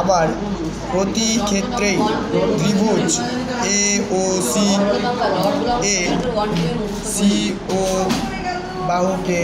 আবার প্রতি ক্ষেত্রেই ত্রিভুজ A O C A C O বাহুকে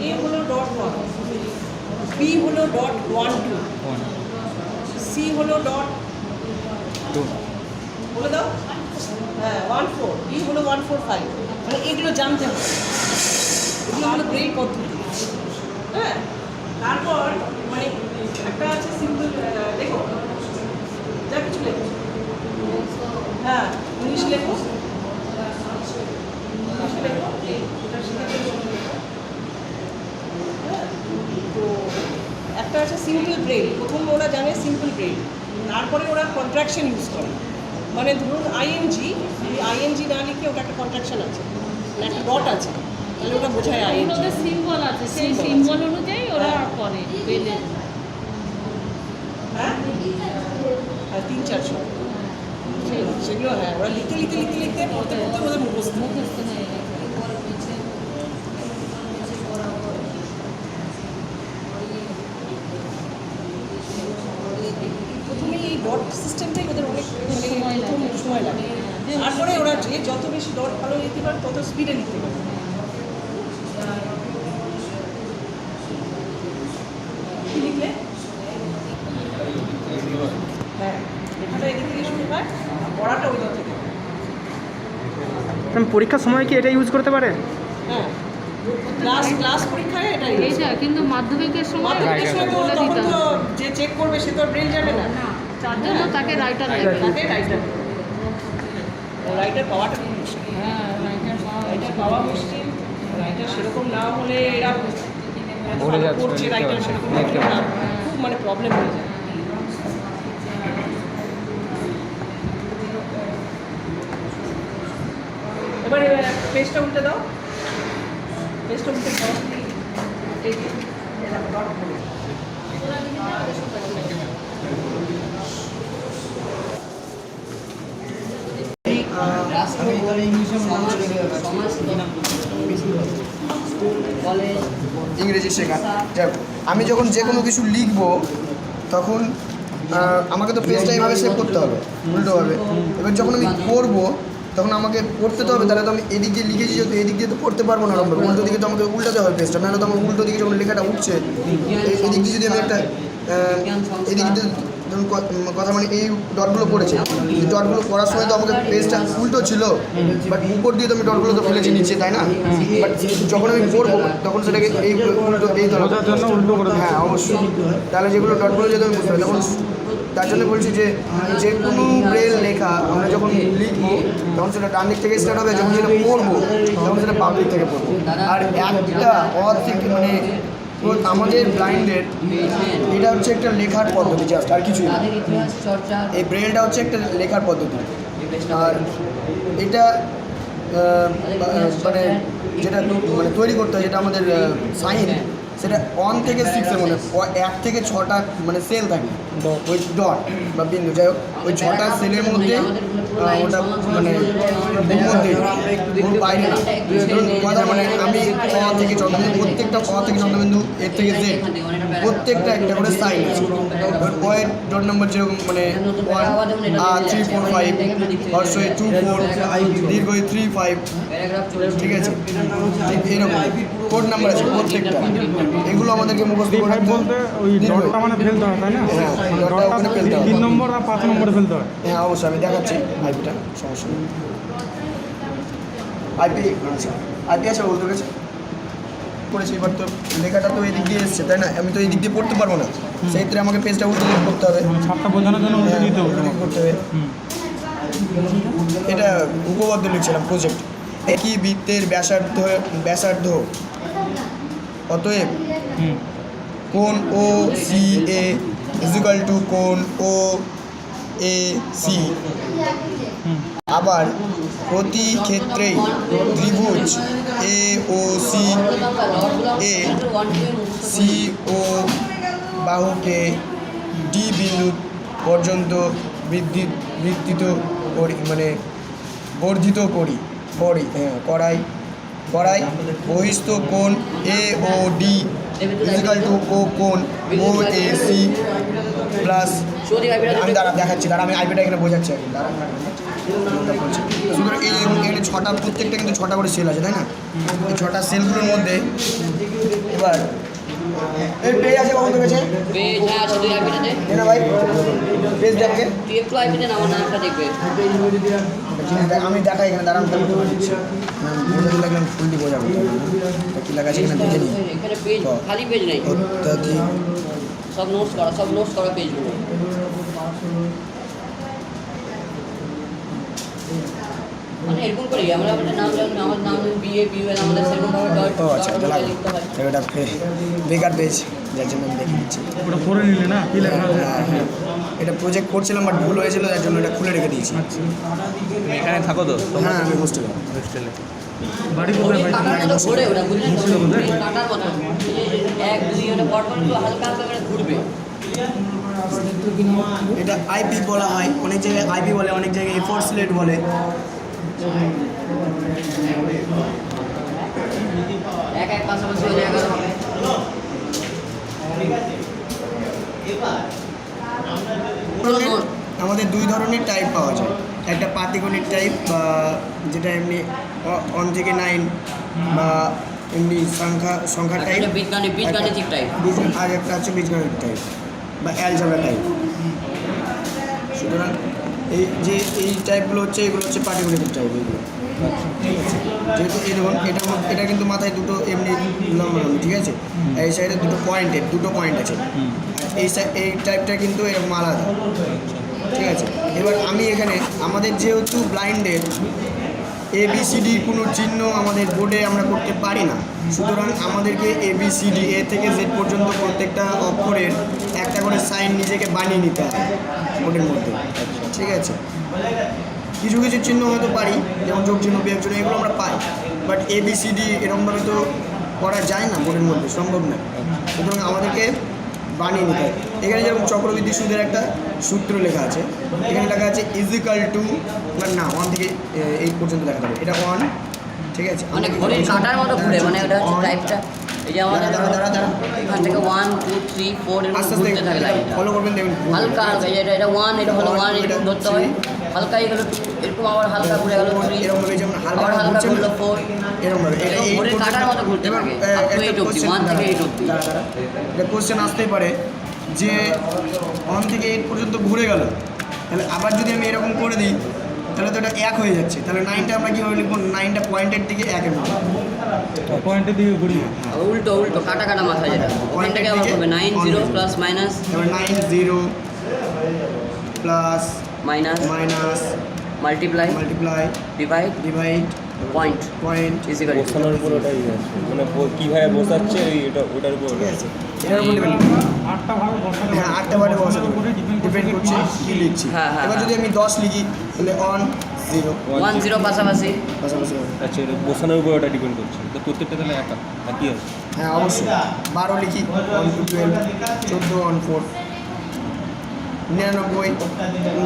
A হলো ডট 1, B হলো ডট 1 2, C হলো ডট 2 বলে দাও, হ্যাঁ 1 4, D হলো 1 4 5। মানে এগুলো জানতে হবে, এগুলো হলো গ্রেড পদ্ধতি। হ্যাঁ, তারপর মানে একটা আছে সিম্পল, দেখো যা কিছু লেখো, হ্যাঁ ইংলিশ লেখো, তো একটা আছে সিম্পল ব্রেল। প্রথম ওরা জানে সিম্পল ব্রেল, তারপরে ওরা কন্ট্রাকশন ইউজ করে। মানে ধরুন আইএনজি, আইএনজি না লিখে ওটা একটা কন্ট্রাকশন আছে, একটা ডট আছে, তাহলে ওটা বোঝায় আইএনজি। ওদের সিম্বল আছে, সেই সিম্বল অনুযায়ী ওরা করে ব্রেলে। হ্যাঁ, 3-400 সেগুলো, হ্যাঁ ওরা লিখতে লিখতে লিখতে লিখতে পড়তে পড়তে ওদের মুখস্থ হয়ে গেছে। প্রথমে এই ডট সিস্টেমটাই ওদের অনেক সময় লাগে। তারপরে ওরা যে যত বেশি ডট ভালো লিখতে পারে তত স্পিডে লিখতে পারে। কি লিখলে? হ্যাঁ, লেখাটা এদিক থেকে শুরু হয়, পড়াটা ওই দিক থেকে। পরীক্ষার সময় কি এটা ইউজ করতে পারে? হ্যাঁ, ক্লাস পরীক্ষায় এটাই। এইটা কিন্তু মাধ্যমিকের সময় তখন তো যে চেক করবে সে তো ব্রেল জানে না, তার জন্য তাকে রাইটার লাগে। তাকে রাইটার পাওয়াটা খুব মুশকিল। হ্যাঁ, রাইটার পাওয়া মুশকিল। রাইটার সেরকম না হলে এরা করছে, রাইটার সেরকম না, খুব মানে প্রবলেম হয়ে যায়। এবারে পেজটা উল্টে দাও, পেজটা উল্টে দাও। ইংরেজি শেখা। আমি যখন যে কোনো কিছু লিখবো তখন আমাকে তো পেজটা এইভাবে সেভ করতে হবে উল্টোভাবে। এবার যখন আমি পড়বো তখন আমাকে পড়তে তো হবে, তাহলে তো আমি এদিক দিয়ে লিখেছি যেহেতু এদিক দিয়ে তো পড়তে পারবো না, উল্টো দিকে তো আমাকে উল্টাতে হবে পেজটা, নাহলে তো আমার উল্টো দিকে যখন লেখাটা উঠছে এদিক দিয়ে যদি আমি একটা এদিক দিয়ে কথা মানে এই ডটগুলো পড়েছে, এই ডটগুলো পড়ার সময় তো আমাকে পেজটা উল্টো ছিল, বাট উপর দিয়ে তো আমি ডটগুলো তো ফেলেছি নিচে, তাই না? বাট যখন আমি পড়বো তখন সেটাকে এই উল্টো এই ধরো, হ্যাঁ অবশ্যই, তাহলে যেগুলো ডটগুলো যদি আমি বুঝতে পারি তখন, তার জন্য বলছি যে যে কোনো ব্রেল লেখা আমরা যখন লিখবো তখন সেটা ডান দিক থেকে স্টার্ট হবে, যখন সেটা পড়বো তখন সেটা বাম দিক থেকে পড়বো। আর একটা থেকে মানে আমাদের ব্লাইন্ডের এটা হচ্ছে একটা লেখার পদ্ধতি, জাস্ট আর কিছুই না। এই ব্রেলটা হচ্ছে একটা লেখার পদ্ধতি, আর এটা মানে যেটা মানে তৈরি করতে হয়, যেটা আমাদের সাইন, সেটা 1 থেকে 6-এর মধ্যে 1 থেকে 6টা মানে সেল থাকে, ওই ডট বা বিন্দু, যাই হোক ওই 6টা সেলের মধ্যে ওটা মানে ওর মধ্যে ওর বাইরে না। ধরুন কথা মানে আমি ক থেকে চন্দ্রবিন্দু, প্রত্যেকটা ক থেকে চন্দ্রবিন্দু এর থেকে জেড প্রত্যেকটা একটা করে সাইন আছে। পয়েন্ট ডট নম্বর যেরকম মানে 1 3 4 5, হর্ষই 2 4, দীর্ঘই 3 5, ঠিক আছে, ঠিক এরকম কোড নাম্বার আছে প্রত্যেকটা। এগুলো আমাদেরকে মুখস্থ করে রাখতে হবে। বলতে ওই ডটটা মানে ফেলতে হয়, তাই না? হ্যাঁ, ডটটা ওখানে ফেলতে হবে। 3 নম্বর আর 5 নম্বরে ফেলতে হয়। হ্যাঁ অবশ্যই, আমি দেখাচ্ছি আইপিটা, সমস্যা নেই। আইপি আইপি আছে বলতে গেছে করেছি, এবার তো লেখাটা তো এদিক দিয়ে এসছে, তাই না? আমি তো এই দিক দিয়ে পড়তে পারবো না, সেই ক্ষেত্রে আমাকে পেজটা উল্টো দিকে করতে হবে। মানে ছাপটা বোঝানোর জন্য উল্টে দিতে হবে। উল্টো দিকে করতে হবে। হুম। এটা উপপাদ্য লিখছিলাম, প্রজেক্ট। একই বৃত্তের ব্যাসার্ধ অতএব হুম। কোণ O C A equal to কোণ ও এ সি। হুম। আবার প্রতি ক্ষেত্রেই ত্রিভুজ A O C A C O বাহুকে ডি বিন্দু পর্যন্ত বৃত্তিত করি, মানে বর্ধিত করাই বহিস্থ কোণ A O D equal to O কোণ ও এ সি প্লাস। আমি দেখাচ্ছি, আমি আইপিটা এখানে বোঝাচ্ছি আর কি। সুতরাং এই এখানে 6টা, প্রত্যেকটা কিন্তু 6টা করে সেল আছে, তাই না? এই 6টা সেলগুলোর মধ্যে এবার এই পেজ আছে কত গেছে? পেজ হ্যাঁ আছে, তুই আইপিটা দে। না ভাই, পেজ দেখে তুই একটু আইপিটা নাও, নামটা দেখবে। আমি দেখাই এখানে, দাঁড়ান তাহলে তোমার দিচ্ছি। বোঝাতে লাগলাম ফুলটি বোঝাবো, কী লেখা আছে এখানে দেখে নিই। এখানে পেজ খালি পেজ নেই, অত্যাধিক সব নোটস করা পেজগুলো। মানে এরকম করি আমরা আমাদের নাম যখন আমার নাম বিএ বিএল আমাদের সেরকম ভাবে ও আচ্ছা, তাহলে লিখতে হয়। এটা বেকার পেজ, যার জন্য আমি দেখে দিচ্ছি। ওটা করে নিলে না, কি লেখা আছে? হ্যাঁ হ্যাঁ, এটা প্রজেক্ট করছিলাম বাট ভুল হয়েছিল, যার জন্য এটা খুলে রেখে দিয়েছি। আচ্ছা। এখানে থাকো তো হ্যাঁ আমি হোস্টেলে। হোস্টেলে? বাড়ি কোথায় ভাই? কাটার মতো ঘুরে ওটা, বুঝলেন তো? কাটার মতো 1 2 ওটা পরপর একটু হালকা হালকা করে ঘুরবে। এটা আইপি বলা হয়, অনেক জায়গায় আইপি বলে, অনেক জায়গায় A4 স্লেট বলে। এক পাশাপাশি হয়ে যায় এগারো। আমাদের 2 ধরনের টাইপ পাওয়া যায়, একটা পাটিগণিত টাইপ বা যেটা এমনি 1 থেকে 9 বা এমনি সংখ্যা টাইপ, একটা বীজগাণিতিক টাইপ। আর একটা আছে বীজগণিত টাইপ বা অ্যালজেব্রা টাইপ। সুতরাং এই টাইপগুলো হচ্ছে, এগুলো হচ্ছে পাটিগণিতিক টাইপ। এগুলো ঠিক আছে, যেহেতু এই দেখুন এটা কিন্তু মাথায় দুটো এমনি লম্বা, ঠিক আছে, আর এই সাইডে দুটো পয়েন্ট আছে। এই টাইপটা কিন্তু এরকম আলাদা, ঠিক আছে। এবার আমি এখানে আমাদের যেহেতু ব্লাইন্ডের ABCD কোনো চিহ্ন আমাদের বোর্ডে আমরা করতে পারি না, সুতরাং আমাদেরকে ABCD A থেকে Z পর্যন্ত প্রত্যেকটা অক্ষরের একটা করে সাইন নিজেকে বানিয়ে নিতে হয় বোর্ডের মধ্যে, ঠিক আছে। কিছু কিছু চিহ্ন হয়তো পারি, যেমন যোগ চিহ্ন, বিয়োগ চিহ্ন, এগুলো আমরা পাই, বাট ABCD এরকমভাবে তো করা যায় না বোর্ডের মধ্যে, সম্ভব না। সুতরাং আমাদেরকে বানিয়ে নিতে হয়। এখানে যেরকম চক্রবৃদ্ধি সুদের একটা সূত্র লেখা আছে, এখানে লেখা আছে ইজিক্যাল টু না 1 থেকে 8 পর্যন্ত লেখা যাবে, এটা 1, ঠিক আছে। মানে ঘড়ির কাঁটার মতো ঘুরে, মানে ওটা হচ্ছে টাইপটা। এই যে আমাদের দাঁড়া এখান থেকে 1 2 3 4 এর মতো আস্তে ঘুরতে থাকে লাইনটা। ফলো করবেন, দেখবেন হালকা হালকা, এটা 1, এটা হলো 1, এরকম ধরতে হয়। হালকা এগুলো 2, এরকম আবার হালকা ঘুরে গেল 3, এরকমভাবে যেমন আবার হালকা ঘুরছে ঘুরলো 4, এরকমভাবে এটা এই ঘড়ির কাঁটার মতো ঘুরতে থাকে। up to 8 অবধি, 1 থেকে 8 অবধি। এটা কোশ্চেন আসতেই পারে যে 1 থেকে 8 পর্যন্ত ঘুরে গেল, তাহলে আবার যদি আমি এরকম করে দিই তাহলে তো এটা 1 হয়ে যাচ্ছে, তাহলে 9টা আমরা কীভাবে লিখবো? 9টা পয়েন্টের দিকে 1-এর মধ্যে, পয়েন্টের দিকে ঘুরিয়ে। উল্টো কাটা মাথা যেটা, ওখান থেকে আবার করবে 9 0 প্লাস মাইনাস, এবার 9 0 plus minus minus multiply divide point point equal to. বসানোর উপর ওটাই আছে, মানে কীভাবে বসাচ্ছে ওটার উপর ঠিক আছে। এটার উপর ডিপেন্ড, 8টা ভাবে বসাতে হ্যাঁ 8টা বারে বসাতে ডিপেন্ড করছে কী লিখছি। হ্যাঁ, হ্যাঁ, এবার হ্যাঁ। যদি আমি 10 লিখি তাহলে 1 0 1 0 পাশাপাশি। পাশাপাশি হবে। আচ্ছা এটা বসানোর উপর ওটা ডিপেন্ড করছে তো প্রত্যেকটা তাহলে একা একই আছে। হ্যাঁ অবশ্যই 12 লিখি 1 to 12, 14 1 4, 99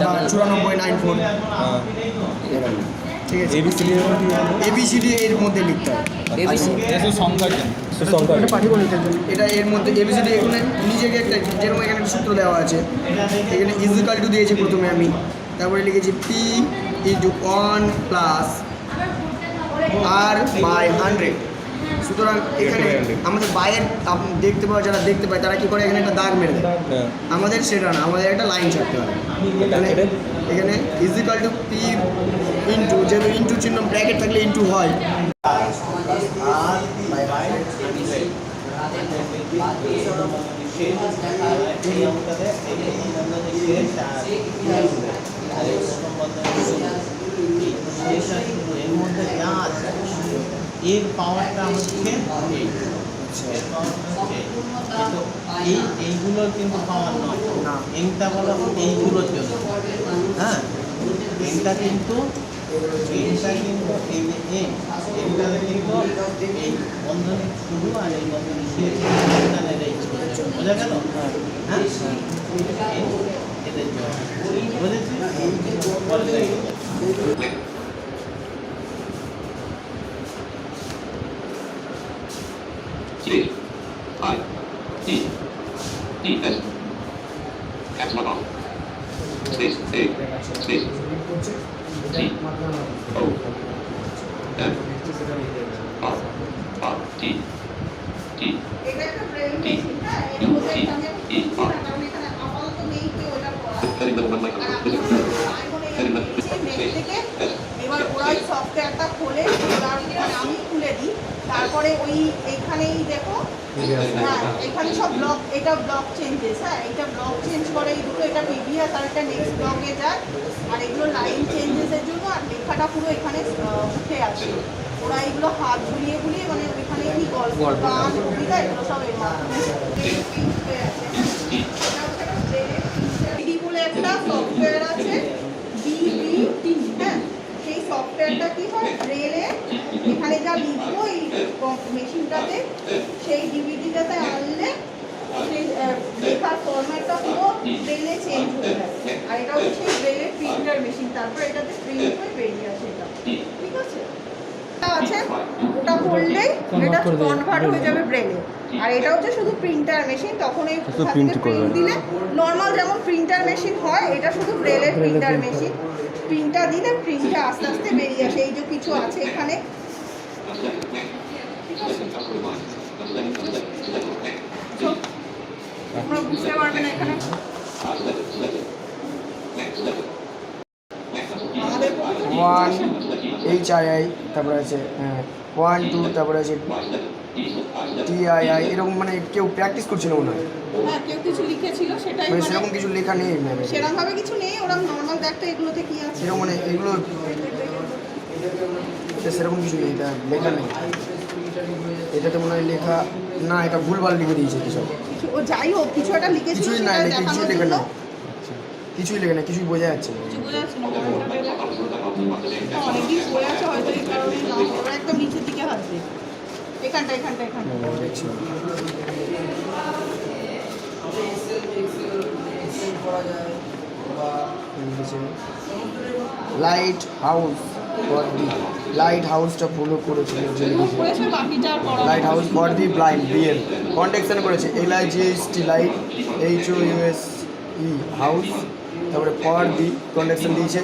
বা 94 94 হ্যাঁ এরকম। ঠিক আছে, ABCD এর মধ্যে ABCD এর মধ্যে লিখতে হবে। এটা সংখ্যা এটা এর মধ্যে ABCD এখানে নিজেকে একটা যেরকম এখানে একটা সূত্র দেওয়া আছে, এখানে ইজিক্যাল টু দিয়েছি প্রথমে আমি, তারপরে লিখেছি P × 1 প্লাস R বাই 100। সুতরাং এখানে আমাদের বাইরের দেখতে পাওয়া যারা দেখতে পায় তারা কি করে এখানে একটা দাগ মেরে দেয়, হ্যাঁ আমাদের সেটা না, আমাদের একটা লাইন ছাড়তে হবে। এখানে ইজিক্যাল টু P ইন্টু, যেহেতু ইন্টু চিহ্ন ব্র্যাকেট থাকলে ইন্টু হয়, এর মধ্যে যা আছে এর পাওয়ারটা হচ্ছে এর পাওয়ারটা হচ্ছে কিন্তু এইগুলোর কিন্তু পাওয়ার নয় না। এইটা বলো এইগুলোর জন্য, হ্যাঁ এইটা কিন্তু এই যে এইটাতে কিন্তু এই বন্ধনী শুরু আর এই বন্ধনী শেষ বোঝা গেল? হ্যাঁ এদের জন্য বুঝেছি। T I D D S caps lock off space A space T O F R R T T এটা একটা ব্রেন T মেশিন, হ্যাঁ এর U মধ্যে T আমি E R কারণ এখানে আপাতত নেই তো ওটা পড়া। heading level 1 micro physics heading level space S এবার ওরা ওই সফটওয়্যারটা খোলে, মানে আমি খুলে দিই, তারপরে ওই এইখানেই দেখো, হ্যাঁ এখানে সব ব্লক, এটা ব্লক চেঞ্জেস, হ্যাঁ এটা ব্লক চেঞ্জ করে এই দুটো, এটা প্রিভিয়াস আর এটা নেক্সট ব্লকে যায়, আর এগুলো লাইন চেঞ্জেসের জন্য, আর লেখাটা পুরো এখানে উঠে আসে। ওরা এগুলো হাত বুলিয়ে বুলিয়ে মানে ওইখানে কি গল্প গান কবিতা এগুলো সব এর মাধ্যমে BD বলে একটা সফটওয়্যার আছে, BBT, হ্যাঁ সেই সফটওয়্যারটা কি হয় ব্রেলে এখানে যা লিখবো এই মেশিনটাতে, সেই ডিভিডিটাতে আনলে সেই লেখার ফরম্যাটটা পুরো ব্রেলে চেঞ্জ হয়ে যায়। আর এটা হচ্ছে ব্রেলের প্রিন্টার মেশিন, তারপর এটাতে প্রিন্ট হয়ে বেরিয়ে আসে এটা, ঠিক আছে? আছে ওটা করলেই এটা কনভার্ট হয়ে যাবে ব্রেলে। আর এটা হচ্ছে শুধু প্রিন্টার মেশিন, তখন এই প্রিন্ট দিলে নর্মাল যেমন প্রিন্টার মেশিন হয়, এটা শুধু ব্রেলের প্রিন্টার মেশিন, প্রিন্টটা দিলে প্রিন্টটা আস্তে আস্তে বেরিয়ে আসে। এই যে কিছু আছে এখানে, আপনারা বুঝতে পারবেন এখানে আমাদের 1 HII, তারপরে আছে 1 2, তারপরে আছে TII, এরকম মানে কেউ প্র্যাকটিস করছিল মনে হয়, হ্যাঁ কেউ কিছু লিখেছিল সেটাই, মানে মানে সেরকম কিছু লেখা নেই ম্যামে, সেরকম ভাবে কিছু নেই, ওরা নর্মাল দেখতে এগুলোতে কি আছে এরকম মানে এগুলো সেরকম কিছু নেই, এটা লেখা নেই, এটাতে মনে হয় লেখা না, এটা ভুলভাল লিখে দিয়েছে কিছু, ও যাই হোক কিছু একটা লিখেছিল কিছুই না, সেটা লেখা কিছুই দেখানোর লেখা জন্য। না, কিছুই লেখা না, কিছুই বোঝা যাচ্ছে না। কিছু বোঝা যাচ্ছে না, অনেকদিন পড়ে আছে হয়তো এই কারণে না, ওরা একদম নিচের দিকে হাসবে, এখানটা এখানটা এখানটা দেখছি লাইট হাউস, লাইট হাউসটা ফলো করেছিল, করেছে বাকিটা আর করা light house for the blind BL কন্টেকশন করেছে, LIGHT লাইট HOUSE হাউস, তারপরে ফর দি কন্টেকশন দিয়েছে,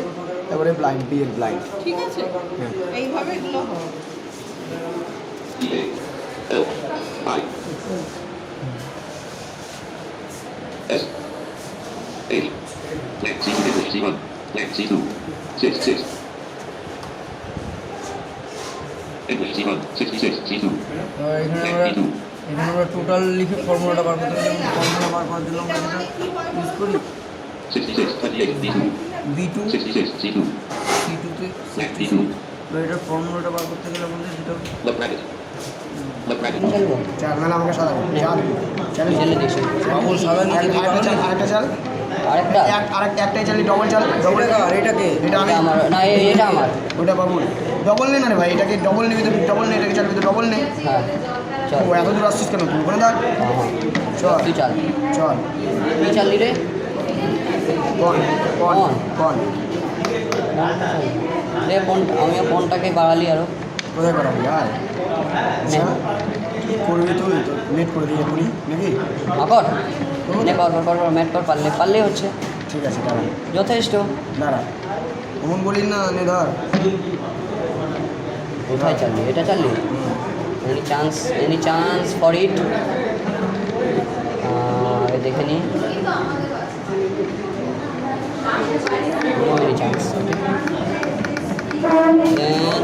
তারপরে ব্লাইন্ড BL ব্লাইন্ড। ঠিক আছে, হ্যাঁ এইভাবে এগুলো হয়। L I S H C1 C2 6 6 English C1 66 C2 এখানে আমরা টোটাল লিখে ফর্মুলাটা বার করতে হবে। ফর্মুলা বার করার জন্য আমরা যেটা ইউজ করি 66 28 D2 B2 66 C2 C2তে D2 তো এটার ফর্মুলাটা বার করতে গেলে আমাদের যেটা left bracket left bracket চাল মানে আমাকে সাদা চাল বাবুল সাদা লিখে দিই আরেকটা চাল আরেকটা একটাই চালি ডবল চাল ডবল এটা কার? এটা কে? এটা আমি। আমার না এটা আমার। ওটা বাবুল ডবল নে না রে ভাই, এটাকে ডবল নিবি তো ডবল নে, এটাকে চালবি তো ডবল নে। হ্যাঁ চল। ও এত দূর আসছিস কেন তুই ওখানে থাক। হ্যাঁ হ্যাঁ চল তুই চাল। চল তুই চাললি রে? কন কন কন রে ফোন, আমিও ফোনটাকে বাড়ালি আরো। কোথায় করাবি আর নে। কি করবি তুই তো লেট করে দিয়ে এখনই নাকি? কর নে, কর কর কর ম্যাট কর, পারলেই হচ্ছে, ঠিক আছে দাঁড়া যথেষ্ট। দাঁড়া অমন বলিস না, নে ধর। কোথায় চাললি? এটা চাললি? Any chance for it? দেখে নি এনি চান্স। দেন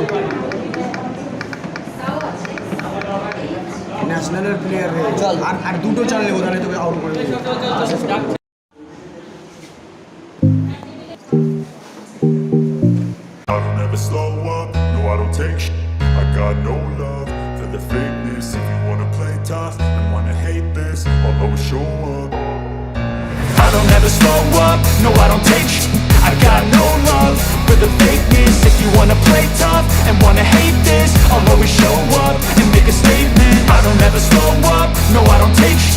ন্যাশনালের প্লেয়ার রে চল। আর দুটো চাল নেবো তাহলে তোকে আউট করে দেবো। I don't ever slow up, no I don't take sh**. I got no love for the fakeness. If you wanna play tough and wanna hate this, I'll always show up. I don't ever slow up, no I don't take sh**. I got no love for the fakeness. If you wanna play tough and wanna hate this, I'll always show up and make a statement. I don't ever slow up, no I don't take sh**.